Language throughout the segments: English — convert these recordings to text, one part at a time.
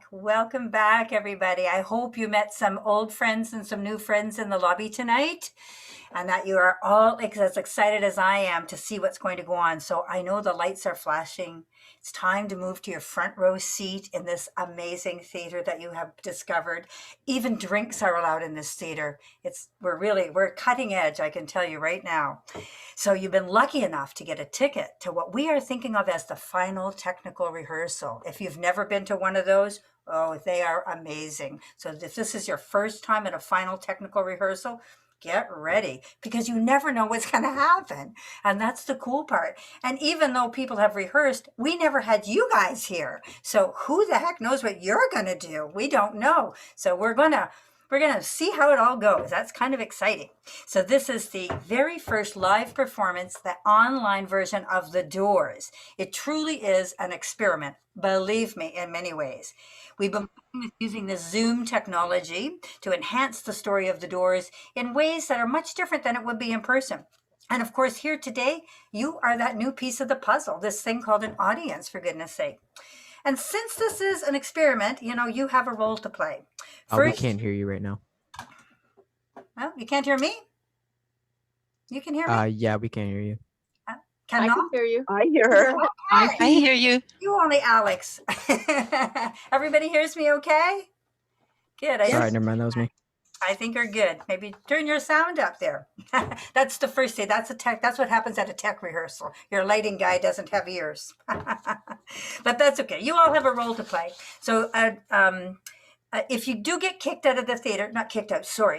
Welcome back, everybody. I hope you met some old friends and some new friends in the lobby tonight, and that you are all as excited as I am to see what's going to go on. So I know the lights are flashing. It's time to move to your front row seat in this amazing theater that you have discovered. Even drinks are allowed in this theater. We're cutting edge, I can tell you right now. So you've been lucky enough to get a ticket to what we are thinking of as the final technical rehearsal. If you've never been to one of those, oh, they are amazing. So if this is your first time at a final technical rehearsal, get ready, because you never know what's going to happen. And that's the cool part. And even though people have rehearsed, we never had you guys here. So who the heck knows what you're going to do? We don't know. So we're going to see how it all goes. That's kind of exciting. So this is the very first live performance, the online version of The Doors. It truly is an experiment, believe me, in many ways. We've been using the Zoom technology to enhance the story of The Doors in ways that are much different than it would be in person. And of course, here today, you are that new piece of the puzzle, this thing called an audience, for goodness sake. And since this is an experiment, you have a role to play. We can't hear you right now. Well, you can't hear me? You can hear me? Yeah, we can't hear you. I can hear you. I hear her. Okay. I hear you. You only, Alex. Everybody hears me okay? Good. Sorry, never mind. That was me. I think you're good. Maybe turn your sound up there. That's the first thing. That's what happens at a tech rehearsal. Your lighting guy doesn't have ears. But that's okay. You all have a role to play. So if you do get kicked out of the theater,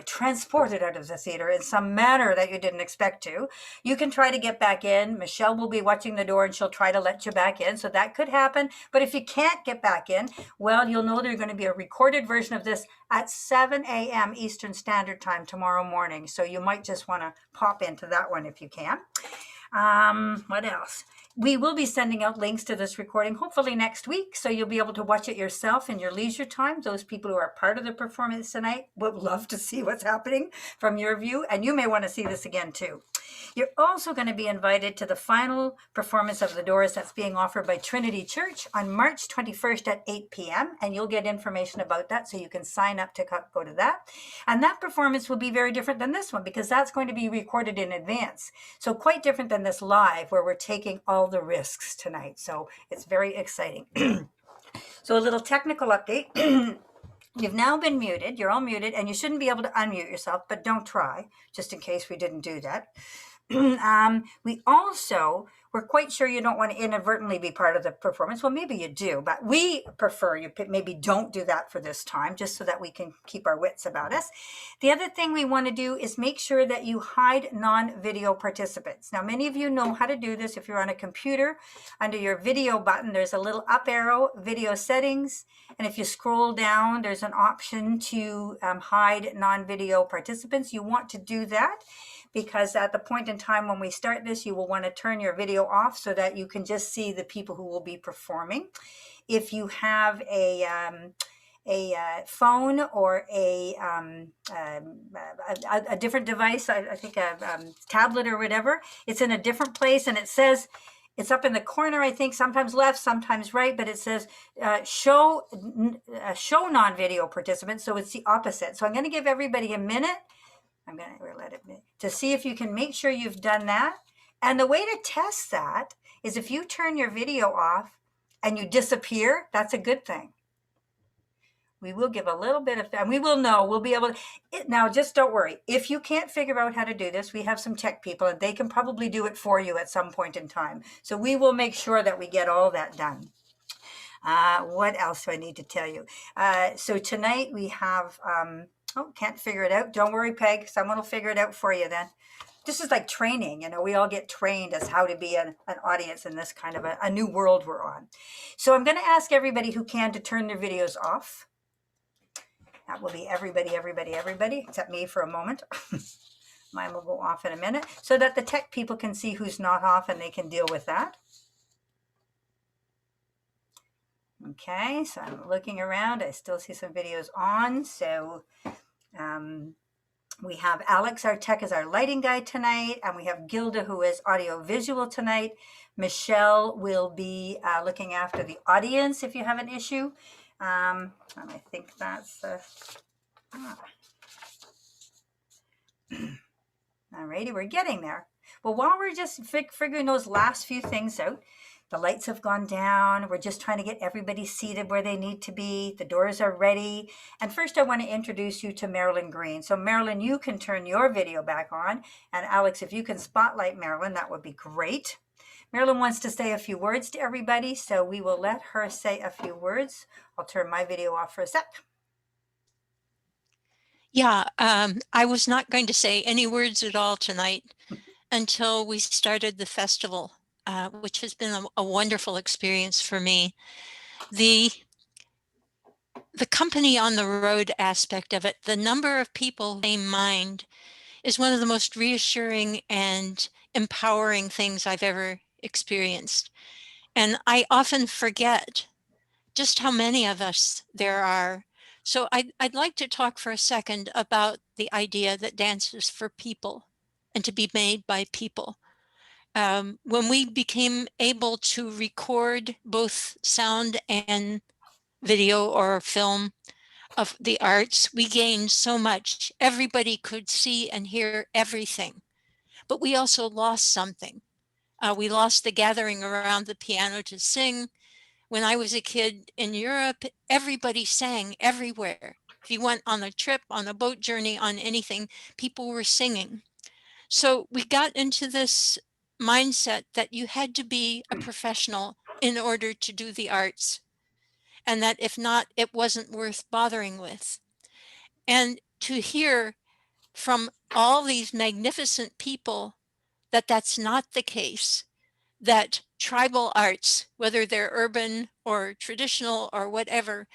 transported out of the theater in some manner that you didn't expect to, you can try to get back in. Michelle will be watching the door and she'll try to let you back in. So that could happen. But if you can't get back in, well, you'll know there's going to be a recorded version of this at 7 a.m. Eastern Standard Time tomorrow morning. So you might just want to pop into that one if you can. What else? We will be sending out links to this recording, hopefully next week, so you'll be able to watch it yourself in your leisure time. Those people who are part of the performance tonight would love to see what's happening from your view, and you may want to see this again too. You're also going to be invited to the final performance of The Doors that's being offered by Trinity Church on March 21st at 8 p.m., and you'll get information about that, so you can sign up to go to that. And that performance will be very different than this one, because that's going to be recorded in advance. So quite different than this live, where we're taking all the risks tonight. So it's very exciting. So a little technical update. You've now been muted. You're all muted, and you shouldn't be able to unmute yourself, but don't try, just in case we didn't do that. We're quite sure you don't want to inadvertently be part of the performance. Well, maybe you do, but we prefer you maybe don't do that for this time, just so that we can keep our wits about us. The other thing we want to do is make sure that you hide non-video participants. Now, many of you know how to do this. If you're on a computer, under your video button, there's a little up arrow, video settings. And if you scroll down, there's an option to hide non-video participants. You want to do that, because at the point in time when we start this, you will want to turn your video off so that you can just see the people who will be performing. If you have a phone or a different device, I think a tablet or whatever, it's in a different place, and it says, it's up in the corner, I think, sometimes left, sometimes right, but it says show non-video participants, so it's the opposite. So I'm going to give everybody a minute. I'm going to let it be, to see if you can make sure you've done that. And the way to test that is if you turn your video off and you disappear, that's a good thing. We will give a little bit of, and we will know, we'll be able to, now just don't worry. If you can't figure out how to do this, we have some tech people and they can probably do it for you at some point in time. So we will make sure that we get all that done. What else do I need to tell you? So tonight we have, can't figure it out. Don't worry, Peg. Someone will figure it out for you then. This is like training. We all get trained as how to be an audience in this kind of a new world we're on. So I'm going to ask everybody who can to turn their videos off. That will be everybody, except me for a moment. Mine will go off in a minute so that the tech people can see who's not off and they can deal with that. Okay, so I'm looking around. I still see some videos on. So we have Alex, our tech, is our lighting guy tonight, and we have Gilda, who is audio visual tonight. Michelle will be looking after the audience if you have an issue. And I think that's alrighty, we're getting there. Well, while we're just figuring those last few things out, the lights have gone down. We're just trying to get everybody seated where they need to be. The doors are ready. And first, I want to introduce you to Marilyn Green. So, Marilyn, you can turn your video back on. And Alex, if you can spotlight Marilyn, that would be great. Marilyn wants to say a few words to everybody, so we will let her say a few words. I'll turn my video off for a sec. Yeah, I was not going to say any words at all tonight until we started the festival, which has been a wonderful experience for me. The company on the road aspect of it, the number of people in mind is one of the most reassuring and empowering things I've ever experienced. And I often forget just how many of us there are. So I'd like to talk for a second about the idea that dance is for people and to be made by people. When we became able to record both sound and video or film of the arts, we gained so much. Everybody could see and hear everything, but we also lost something. We lost the gathering around the piano to sing. When I was a kid in Europe, everybody sang everywhere. If you went on a trip, on a boat journey, on anything, people were singing. So we got into this mindset that you had to be a professional in order to do the arts, and that if not, it wasn't worth bothering with. And to hear from all these magnificent people that that's not the case, that tribal arts, whether they're urban or traditional or whatever,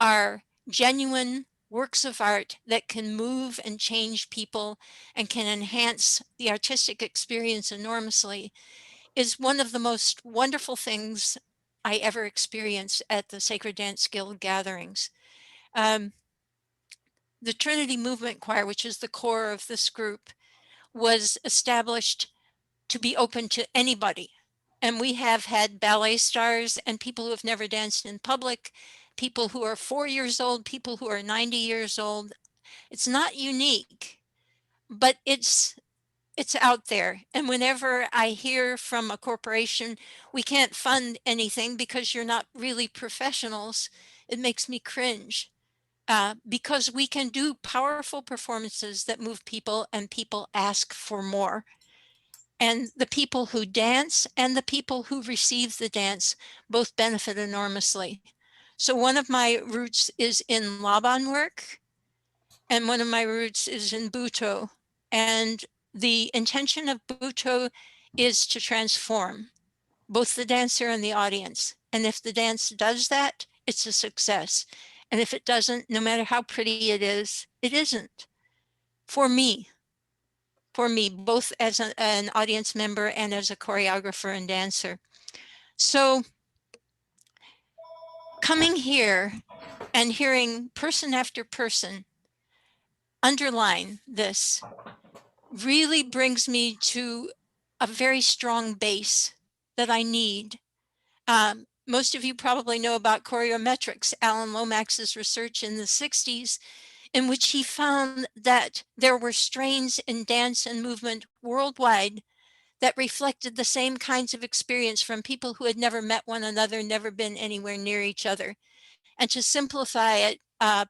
are genuine works of art that can move and change people and can enhance the artistic experience enormously, is one of the most wonderful things I ever experienced at the Sacred Dance Guild gatherings. The Trinity Movement Choir, which is the core of this group, was established to be open to anybody. And we have had ballet stars and people who have never danced in public, people who are 4 years old, people who are 90 years old. It's not unique, but it's out there. And whenever I hear from a corporation, we can't fund anything because you're not really professionals, it makes me cringe. Because we can do powerful performances that move people and people ask for more. And the people who dance and the people who receive the dance both benefit enormously. So one of my roots is in Laban work, and one of my roots is in Butoh. And the intention of Butoh is to transform both the dancer and the audience. And if the dance does that, it's a success. And if it doesn't, no matter how pretty it is, it isn't. For me, both as an audience member and as a choreographer and dancer. So coming here and hearing person after person underline this really brings me to a very strong base that I need. Most of you probably know about choreometrics, Alan Lomax's research in the 60s, in which he found that there were strains in dance and movement worldwide that reflected the same kinds of experience from people who had never met one another, never been anywhere near each other. And to simplify it,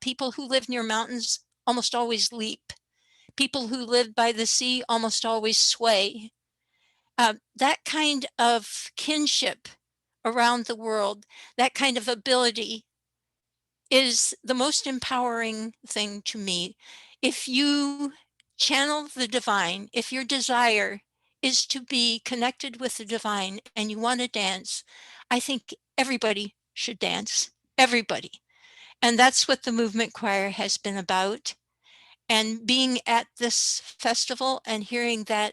people who live near mountains almost always leap. People who live by the sea almost always sway. That kind of kinship around the world, that kind of ability is the most empowering thing to me. If you channel the divine, if your desire is to be connected with the divine and you want to dance, I think everybody should dance, everybody. And that's what the movement choir has been about. And being at this festival and hearing that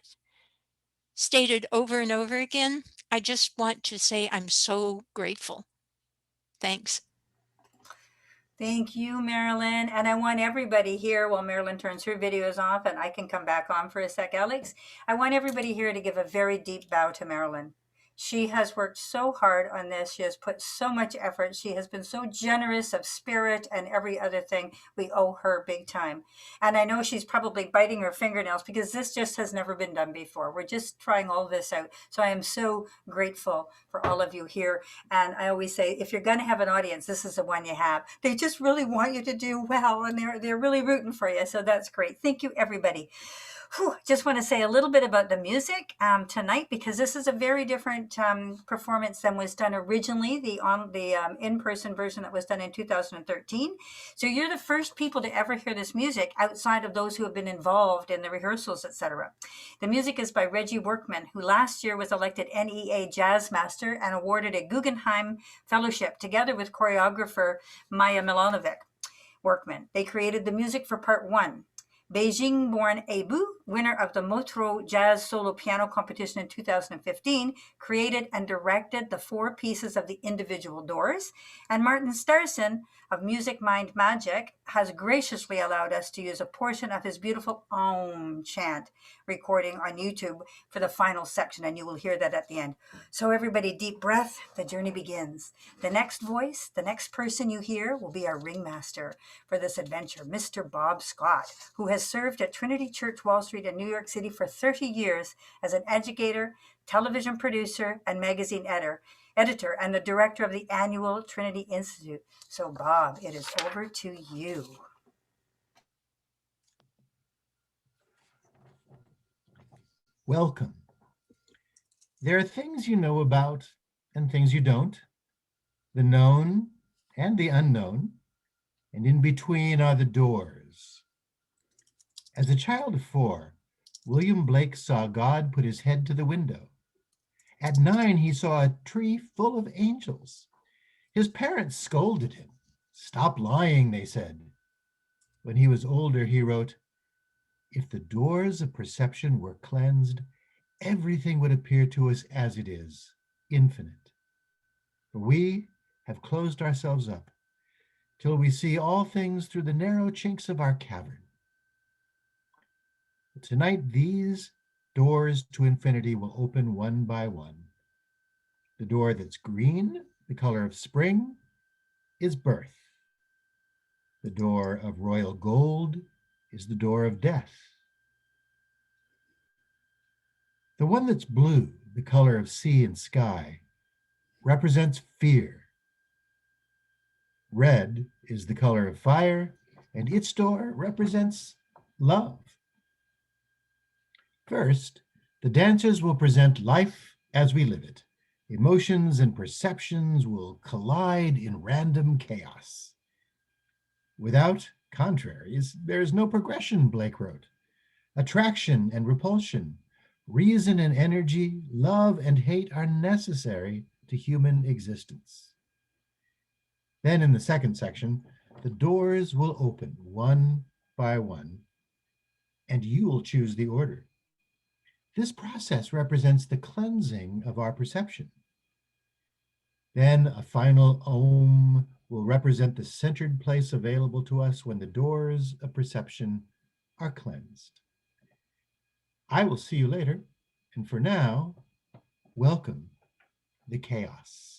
stated over and over again, I just want to say I'm so grateful. Thanks. Thank you, Marilyn. And I want everybody here, while Marilyn turns her videos off and I can come back on for a sec, Alex, I want everybody here to give a very deep bow to Marilyn. She has worked so hard on this. She has put so much effort. She has been so generous of spirit and every other thing. We owe her big time. And I know she's probably biting her fingernails because this just has never been done before. We're just trying all this out. So I am so grateful for all of you here. And I always say, if you're going to have an audience, this is the one you have. They just really want you to do well, and they're really rooting for you. So that's great. Thank you, everybody. Just want to say a little bit about the music tonight, because this is a very different performance than was done originally, the in-person version that was done in 2013. So you're the first people to ever hear this music outside of those who have been involved in the rehearsals, etc. The music is by Reggie Workman, who last year was elected NEA Jazz Master and awarded a Guggenheim Fellowship together with choreographer Maya Milanovic. Workman. They created the music for part 1. Beijing-born Abu, winner of the Motro Jazz Solo Piano Competition in 2015, created and directed the 4 pieces of the individual doors. And Martin Starson of Music Mind Magic has graciously allowed us to use a portion of his beautiful Om chant recording on YouTube for the final section, and you will hear that at the end. So everybody, deep breath, the journey begins. The next voice, the next person you hear will be our ringmaster for this adventure, Mr. Bob Scott, who has served at Trinity Church Wall Street in New York City for 30 years as an educator, television producer, and magazine editor, and the director of the annual Trinity Institute. So Bob, it is over to you. Welcome. There are things you know about and things you don't, the known and the unknown, and in between are the doors. As a child of 4, William Blake saw God put his head to the window. At 9, he saw a tree full of angels. His parents scolded him. "Stop lying," they said. When he was older, he wrote, "If the doors of perception were cleansed, everything would appear to us as it is, infinite. For we have closed ourselves up till we see all things through the narrow chinks of our cavern." But tonight, these doors to infinity will open one by one. The door that's green, the color of spring, is birth. The door of royal gold is the door of death. The one that's blue, the color of sea and sky, represents fear. Red is the color of fire, and its door represents love. First, the dancers will present life as we live it. Emotions and perceptions will collide in random chaos. Without contraries, there is no progression, Blake wrote. Attraction and repulsion, reason and energy, love and hate are necessary to human existence. Then in the second section, the doors will open one by one, and you will choose the order. This process represents the cleansing of our perception. Then a final Om will represent the centered place available to us when the doors of perception are cleansed. I will see you later, and for now, welcome the chaos.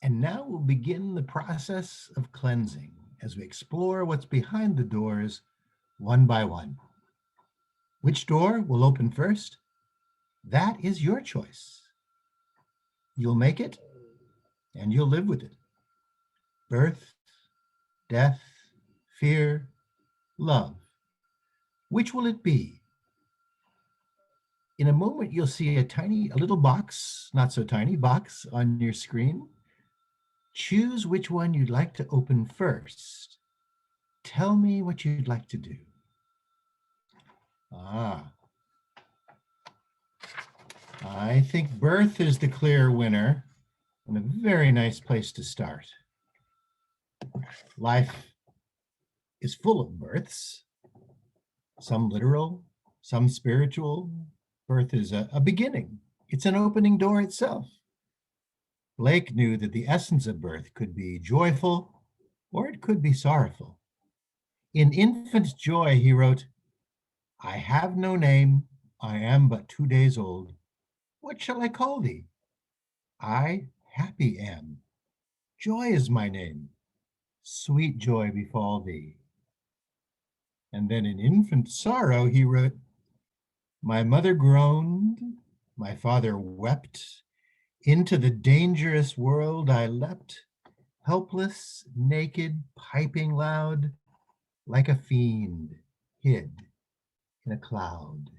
And now we'll begin the process of cleansing as we explore what's behind the doors one by one. Which door will open first? That is your choice. You'll make it and you'll live with it. Birth, death, fear, love. Which will it be? In a moment, you'll see a little box, not so tiny, box on your screen. Choose which one you'd like to open first. Tell me what you'd like to do. I think birth is the clear winner and a very nice place to start. Life is full of births, some literal, some spiritual. Birth is a beginning. It's an opening door itself. Blake knew that the essence of birth could be joyful or it could be sorrowful. In Infant Joy, he wrote, "I have no name, I am but 2 days old. What shall I call thee? I happy am. Joy is my name. Sweet joy befall thee." And then in Infant Sorrow, he wrote, "My mother groaned, my father wept. Into the dangerous world I leapt, helpless, naked, piping loud, like a fiend hid in a cloud."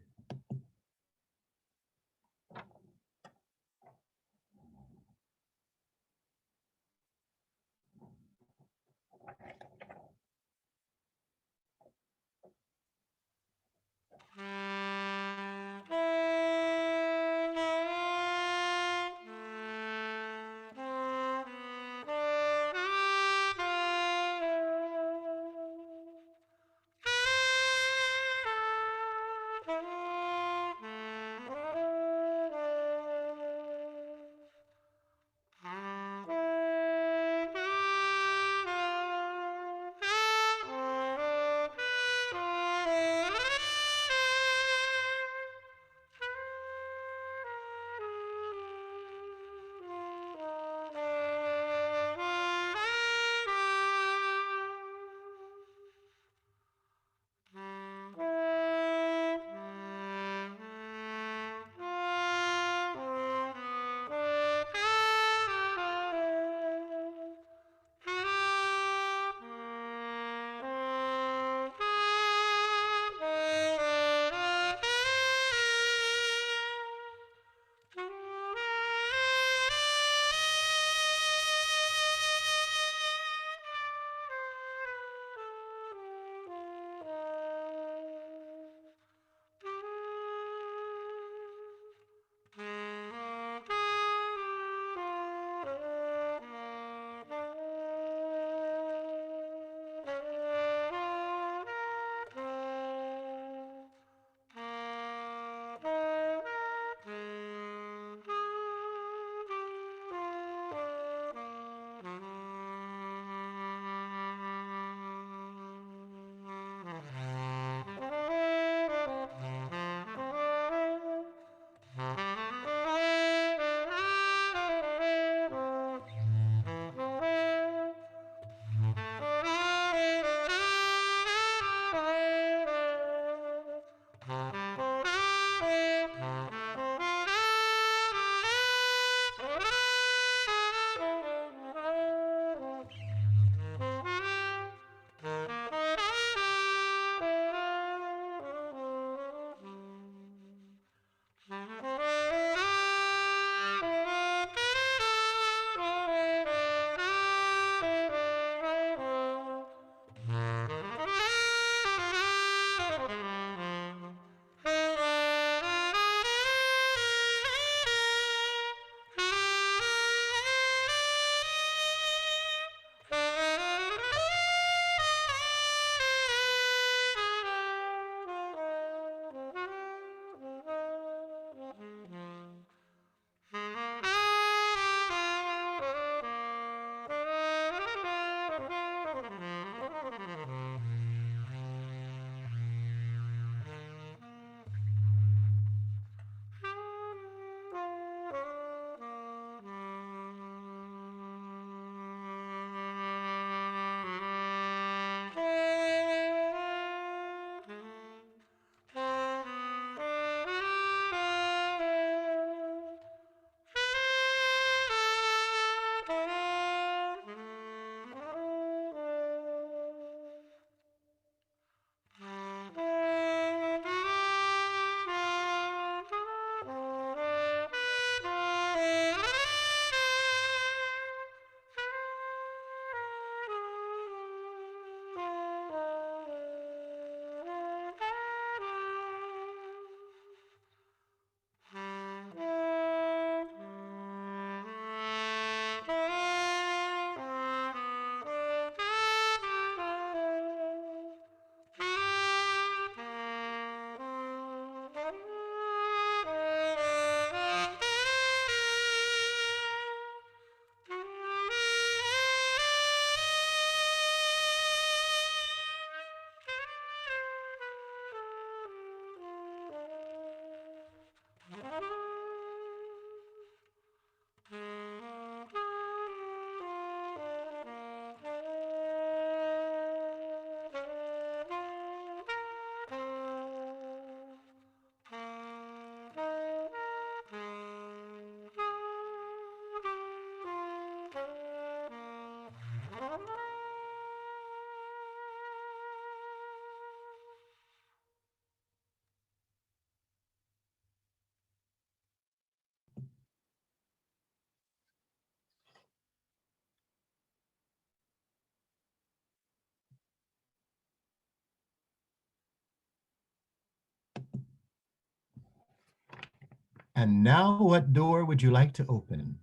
And now what door would you like to open?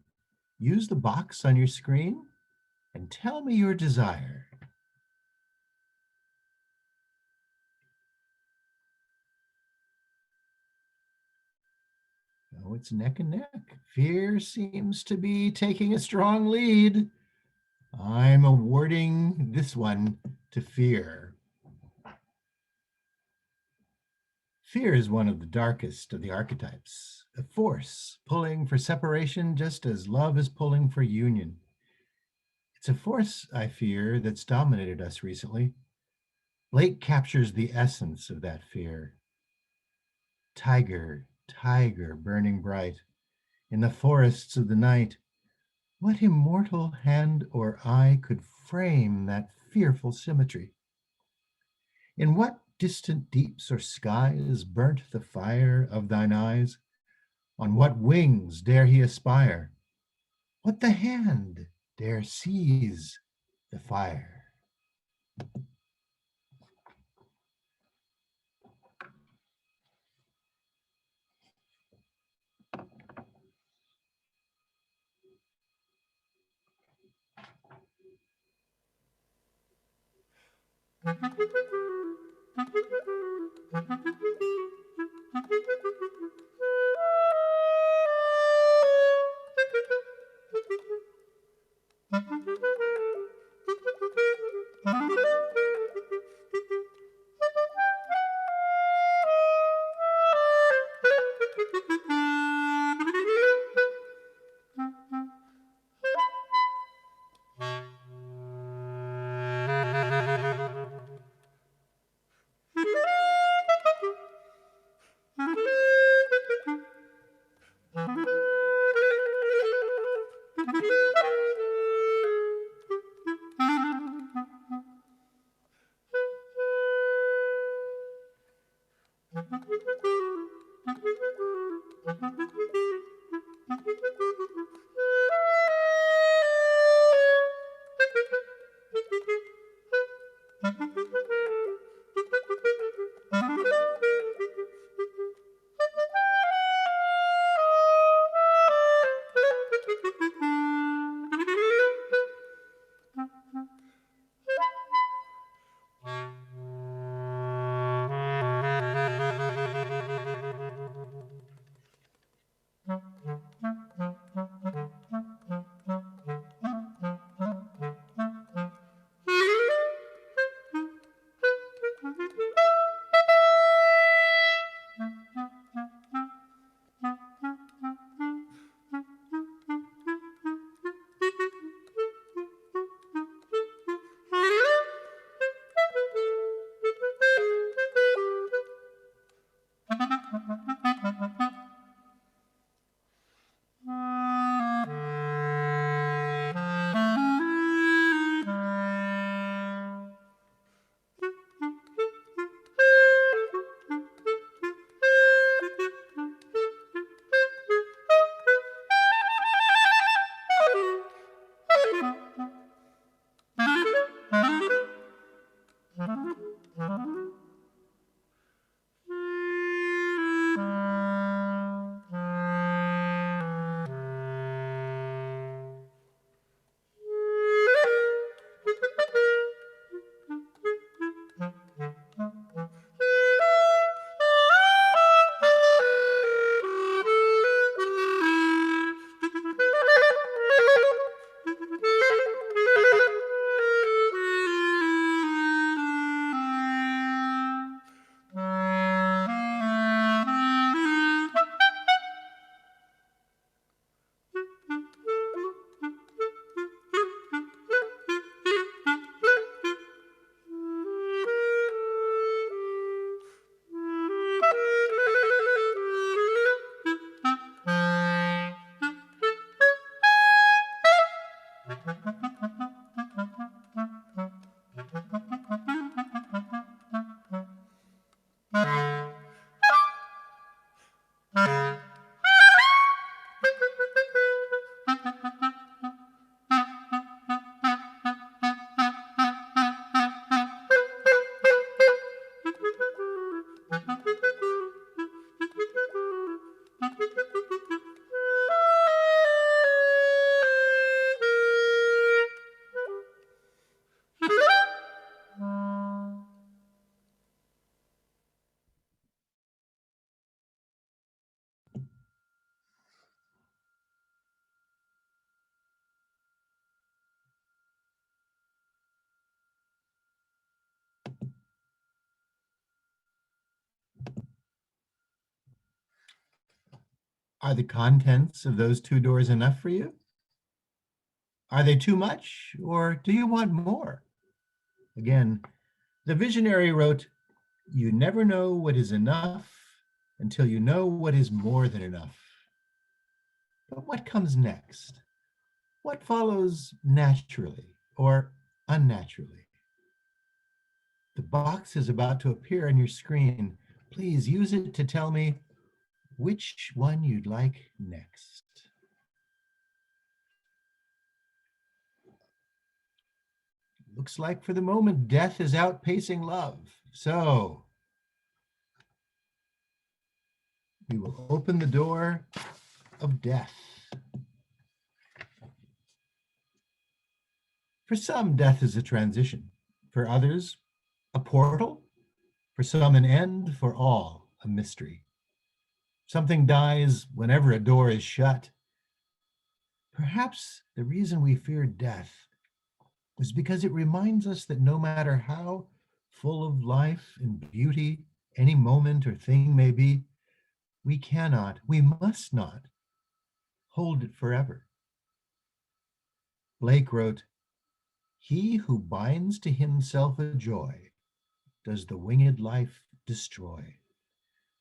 Use the box on your screen and tell me your desire. Oh, it's neck and neck. Fear seems to be taking a strong lead. I'm awarding this one to fear. Fear is one of the darkest of the archetypes, a force pulling for separation just as love is pulling for union. It's a force, I fear, that's dominated us recently. Blake captures the essence of that fear. Tiger, tiger burning bright in the forests of the night. What immortal hand or eye could frame that fearful symmetry? In what distant deeps or skies burnt the fire of thine eyes? On what wings dare he aspire? What the hand dare seize the fire? Are the contents of those two doors enough for you? Are they too much, or do you want more? Again, the visionary wrote, "You never know what is enough until you know what is more than enough." But what comes next? What follows naturally or unnaturally? The box is about to appear on your screen. Please use it to tell me which one you'd like next. Looks like for the moment, death is outpacing love. So we will open the door of death. For some, death is a transition. For others, a portal. For some, an end. For all, a mystery. Something dies whenever a door is shut. Perhaps the reason we fear death was because it reminds us that no matter how full of life and beauty any moment or thing may be, we cannot, we must not hold it forever. Blake wrote, "He who binds to himself a joy does the winged life destroy.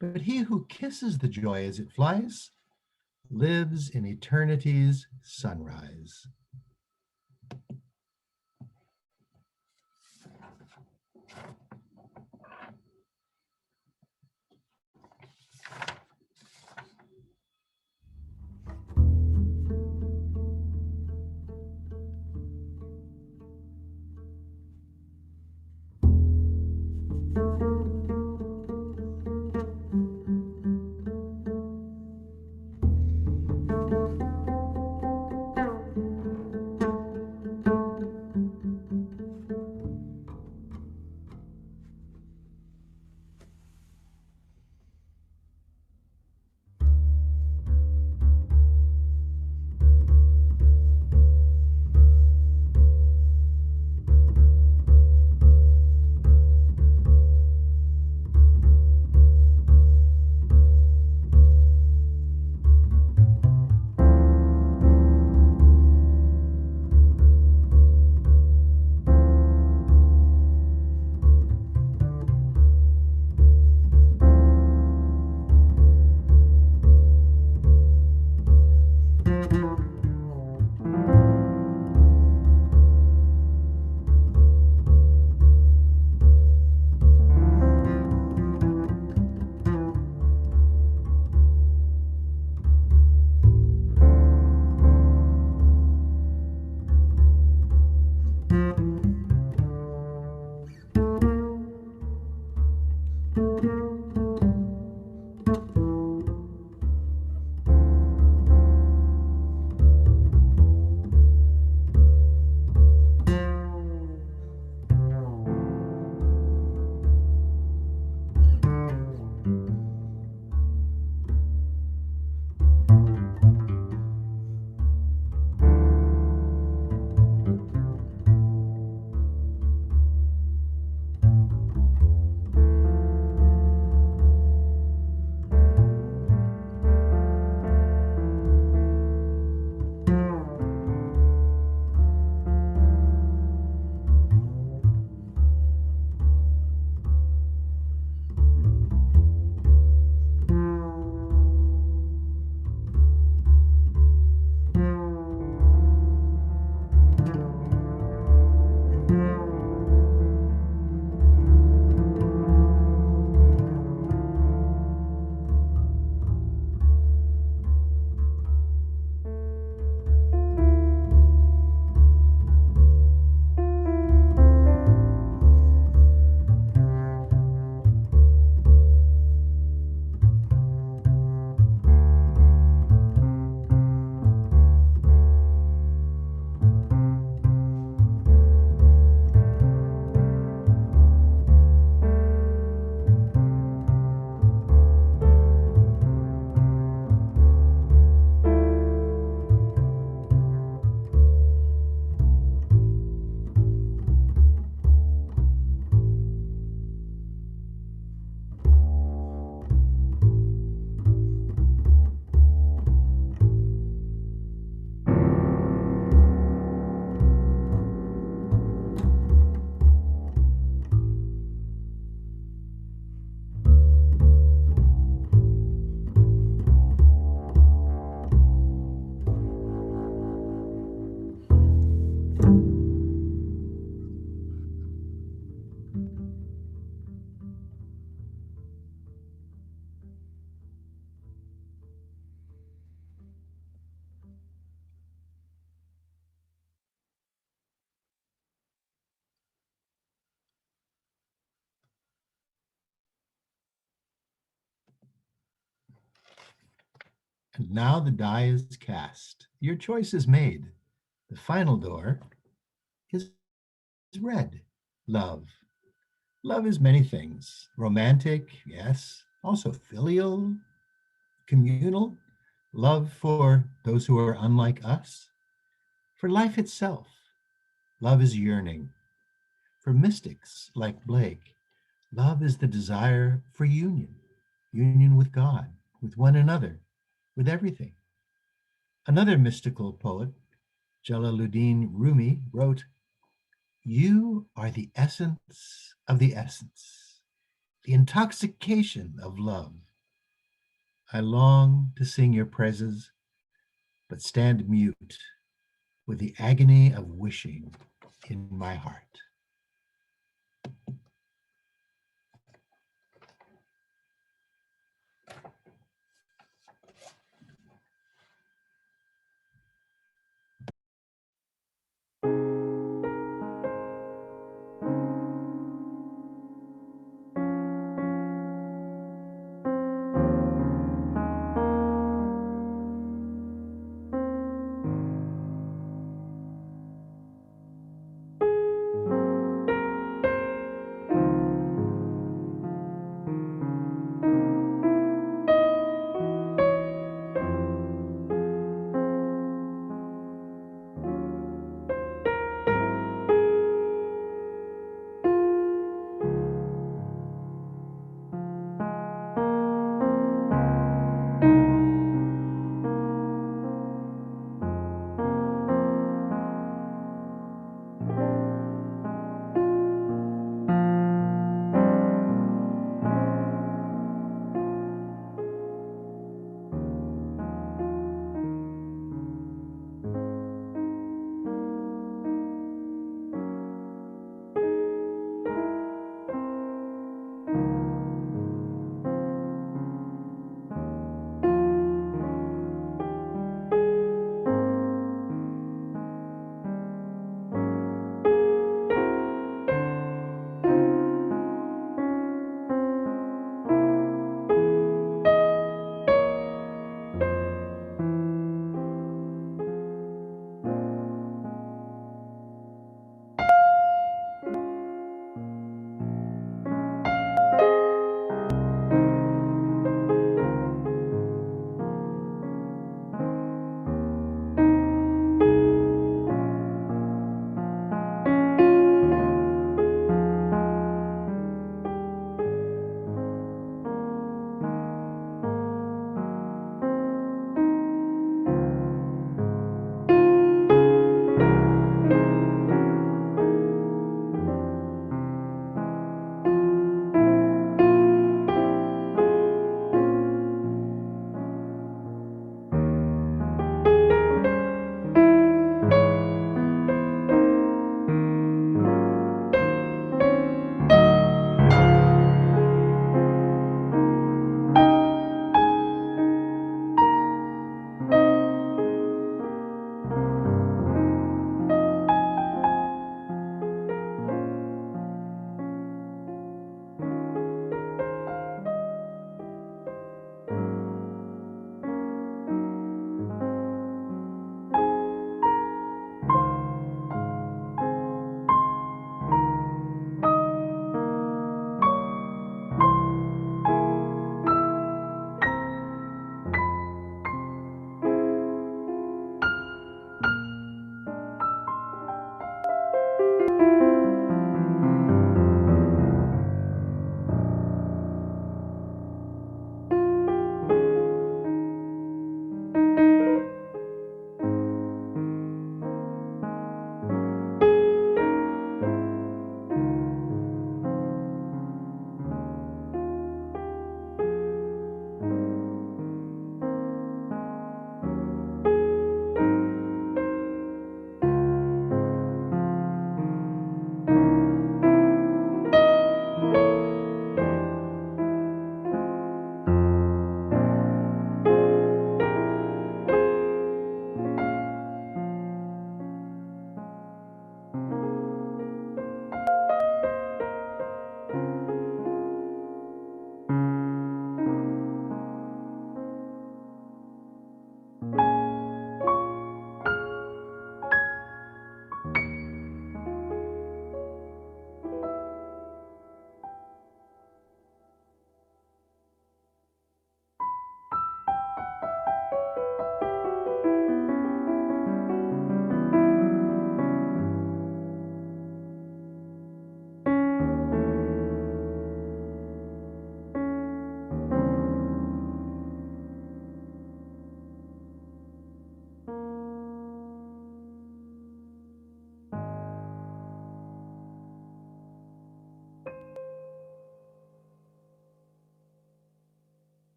But he who kisses the joy as it flies lives in eternity's sunrise." And now the die is cast. Your choice is made. The final door is red. Love. Love is many things. Romantic, yes. Also filial, communal. Love for those who are unlike us. For life itself. Love is yearning. For mystics like Blake, love is the desire for union. Union with God, with one another, with everything. Another mystical poet, Jalaluddin Rumi, wrote, "You are the essence of the essence, the intoxication of love. I long to sing your praises, but stand mute with the agony of wishing in my heart."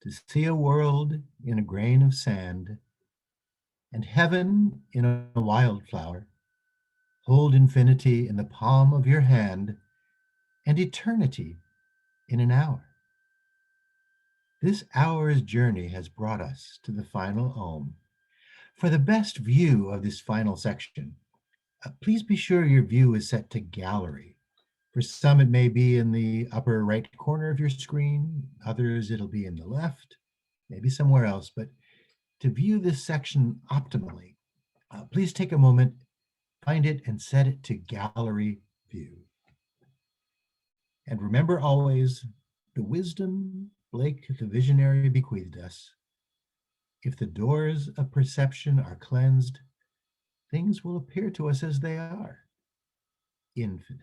to see a world in a grain of sand, and heaven in a wildflower. Hold infinity in the palm of your hand, and eternity in an hour. This hour's journey has brought us to the final Om. For the best view of this final section, please be sure your view is set to gallery. For some, it may be in the upper right corner of your screen. Others, it'll be in the left, maybe somewhere else. But to view this section optimally, please take a moment, find it, and set it to gallery view. And remember always the wisdom Blake the visionary bequeathed us. If the doors of perception are cleansed, things will appear to us as they are, infinite.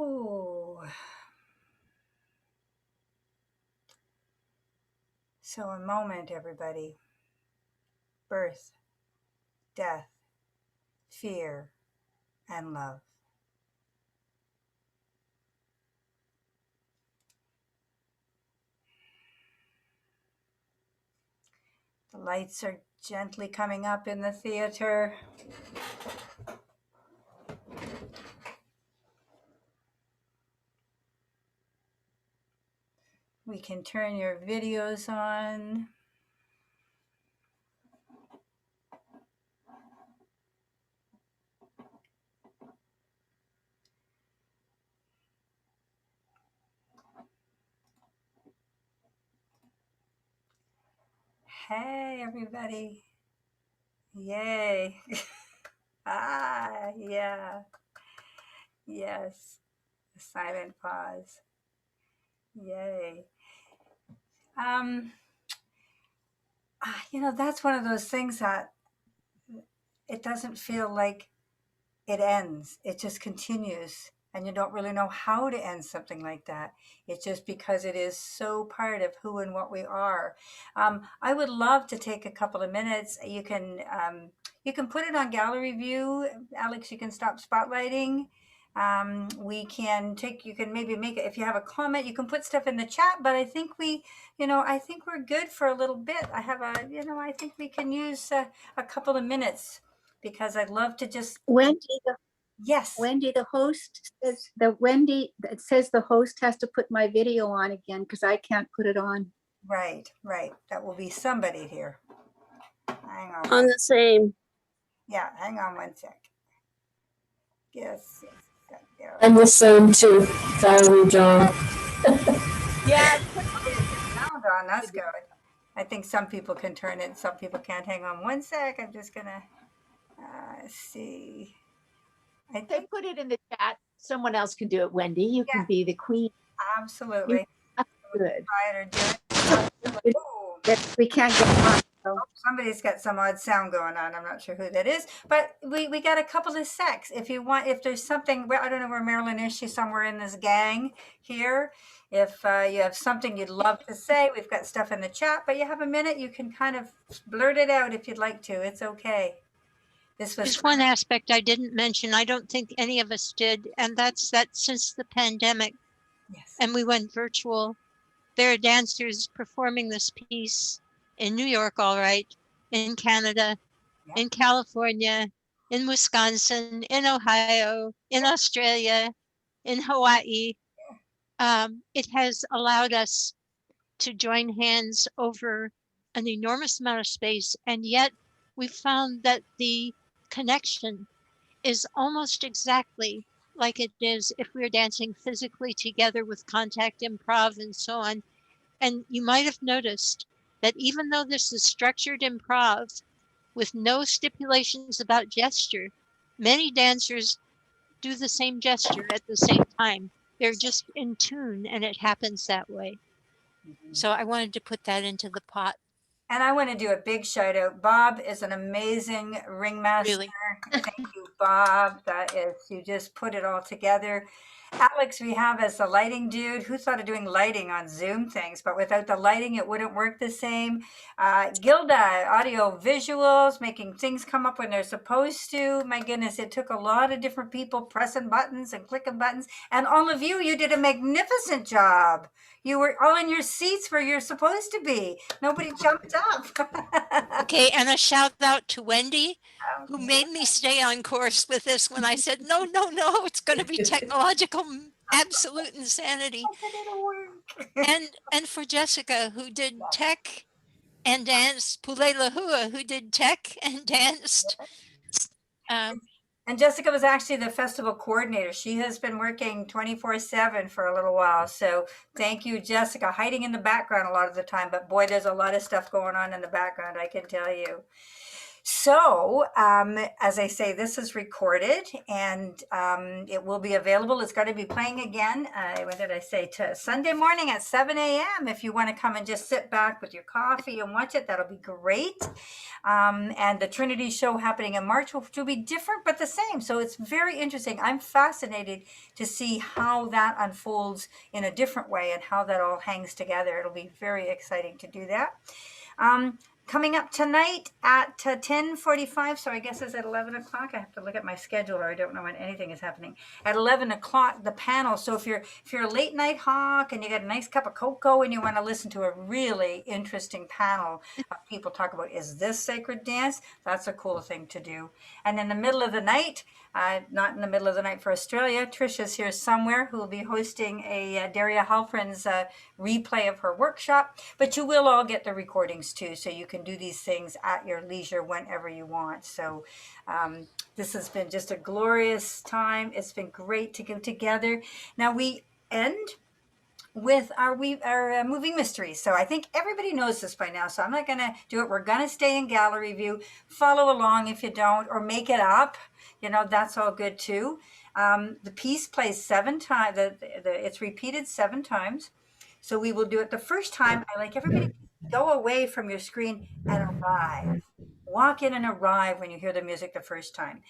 Oh. So a moment, everybody. Birth, death, fear, and love. The lights are gently coming up in the theater. We can turn your videos on. Hey, everybody. Yay. Yeah. Yes. Silent pause. Yay. That's one of those things that it doesn't feel like it ends. It just continues. And you don't really know how to end something like that. It's just because it is so part of who and what we are. I would love to take a couple of minutes. You can put it on gallery view. Alex, you can stop spotlighting. You can maybe make it, if you have a comment, you can put stuff in the chat, but I think I think we're good for a little bit. I think we can use a couple of minutes because I'd love to just. Wendy, Yes. Wendy, the host says it says the host has to put my video on again because I can't put it on. Right. That will be somebody here. Hang on. On the same. Yeah, hang on one sec. Yes. I'm the same too. Sorry, John. Yeah. Sound on. That's good. I think some people can turn it, some people can't. Hang on one sec. I'm just gonna see. They put it in the chat. Someone else can do it, Wendy. You can be the queen. Absolutely. Good. Ooh. We can't get on. So. Somebody's got some odd sound going on. I'm not sure who that is, but we got a couple of secs. If there's something, I don't know where Marilyn is. She's somewhere in this gang here. If you have something you'd love to say, we've got stuff in the chat, but you have a minute, you can kind of blurt it out if you'd like to. It's okay. There's one aspect I didn't mention. I don't think any of us did. And that's that since the pandemic and we went virtual, there are dancers performing this piece in New York, all right, in Canada, in California, in Wisconsin, in Ohio, in Australia, in Hawaii. It has allowed us to join hands over an enormous amount of space. And yet we found that the connection is almost exactly like it is if we were dancing physically together with contact improv and so on. And you might have noticed that even though this is structured improv with no stipulations about gesture, many dancers do the same gesture at the same time. They're just in tune and it happens that way. So I wanted to put that into the pot. And I want to do a big shout out. Bob is an amazing ringmaster. Really? Thank you, Bob. You just put it all together. Alex, we have as the lighting dude. Who thought of doing lighting on Zoom things? But without the lighting, it wouldn't work the same. Gilda, audio visuals, making things come up when they're supposed to. My goodness, it took a lot of different people pressing buttons and clicking buttons. And all of you did a magnificent job. You were all in your seats where you're supposed to be. Nobody jumped up. Okay, and a shout out to Wendy, who made me stay on course with this when I said, no, it's going to be technological absolute insanity. And for Jessica, who did tech and dance, Pule Lahua, who did tech and danced. And Jessica was actually the festival coordinator. She has been working 24/7 for a little while. So thank you, Jessica, hiding in the background a lot of the time. But boy, there's a lot of stuff going on in the background, I can tell you. So, as I say, this is recorded and it will be available. It's going to be playing again. What did I say? To Sunday morning at 7 a.m. If you want to come and just sit back with your coffee and watch it, that'll be great. And the Trinity show happening in March will be different but the same. So it's very interesting. I'm fascinated to see how that unfolds in a different way and how that all hangs together. It'll be very exciting to do that. Coming up tonight at 10:45, so I guess it's at 11 o'clock. I have to look at my schedule or I don't know when anything is happening. At 11 o'clock, the panel. So if you're a late night hawk and you got a nice cup of cocoa and you want to listen to a really interesting panel of people talk about, is this sacred dance? That's a cool thing to do. And in the middle of the night, not in the middle of the night for Australia, Trisha's here somewhere who will be hosting a Daria Halprin's replay of her workshop. But you will all get the recordings too, so you can do these things at your leisure whenever you want. So this has been just a glorious time. It's been great to go together. Now we end with our moving mysteries. So I think everybody knows this by now, so I'm not going to do it. We're going to stay in gallery view. Follow along if you don't, or make it up. That's all good too. The piece plays 7 times. It's repeated 7 times. So we will do it the first time. I like everybody to go away from your screen and arrive. Walk in and arrive when you hear the music the first time.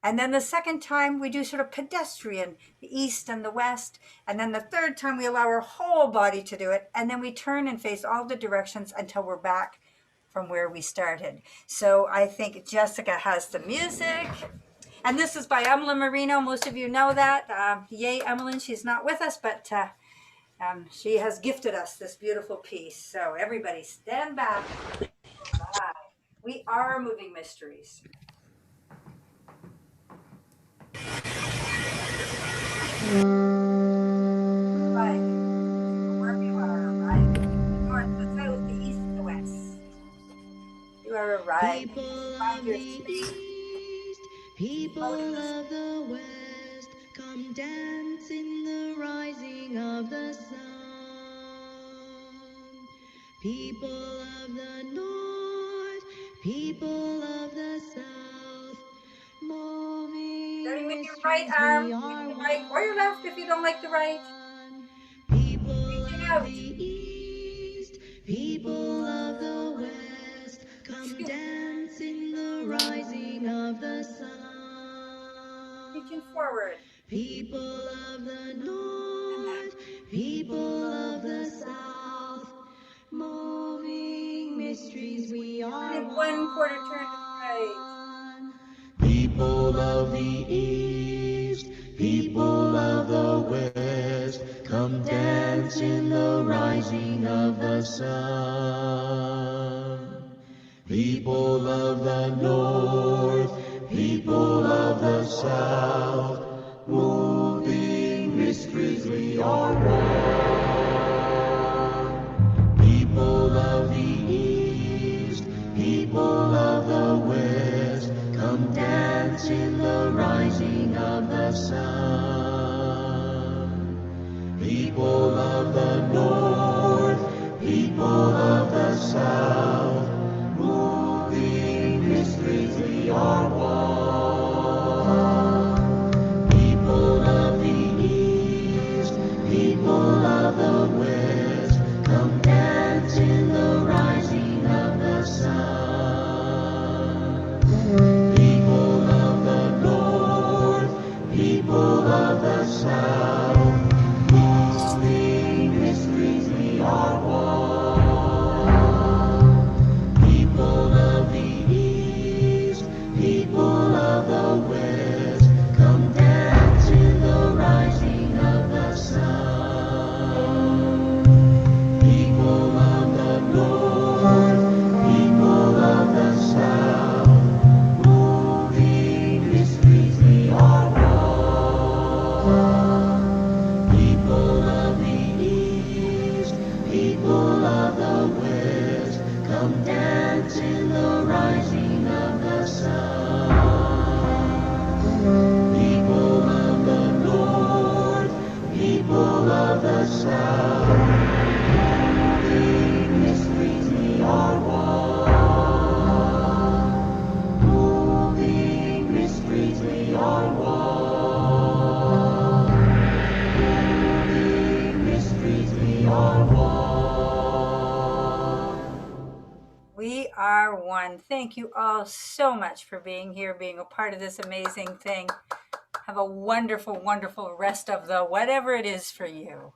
And then the second time we do sort of pedestrian, the east and the west. And then the third time we allow our whole body to do it. And then we turn and face all the directions until we're back from where we started. So I think Jessica has the music. And this is by Emily Marino. Most of you know that. Yay, Emily. She's not with us, but she has gifted us this beautiful piece. So everybody stand back. Bye. We are moving mysteries. Right. Wherever you are, right? North, the south, the east, the west. You are arriving. Find your seat. People of the West, come dance in the rising of the sun. People of the North, people of the South, moving Starting with your right arm, with your right or your left if you don't like the right. People of the East, people of the West, come dance in the rising of the sun. Reaching forward. People of the North, people of the South, moving mysteries we are And 1/4 turn to the right. People of the East, people of the West, come dance in the rising of the sun. People of the North, people of the South, moving mysteries we are one. People of the East, people of the West, come dance in the rising of the sun. People of the North, people of the South, moving mysteries we are one. People of the East, people of the West, come dance in the rising of the sun. People of the North, people of the South, moving mysteries we are one. People of the East, people of the West, come dance in the rising of the sun. People of the North, people of the South, moving mysteries we are one. People of the East, people of the West, come dance in the rising of the sun. People of the North, people of the South, moving mysteries we are one. are one. We are one. Thank you all so much for being here, being a part of this amazing thing. Have a wonderful, wonderful rest of the whatever it is for you.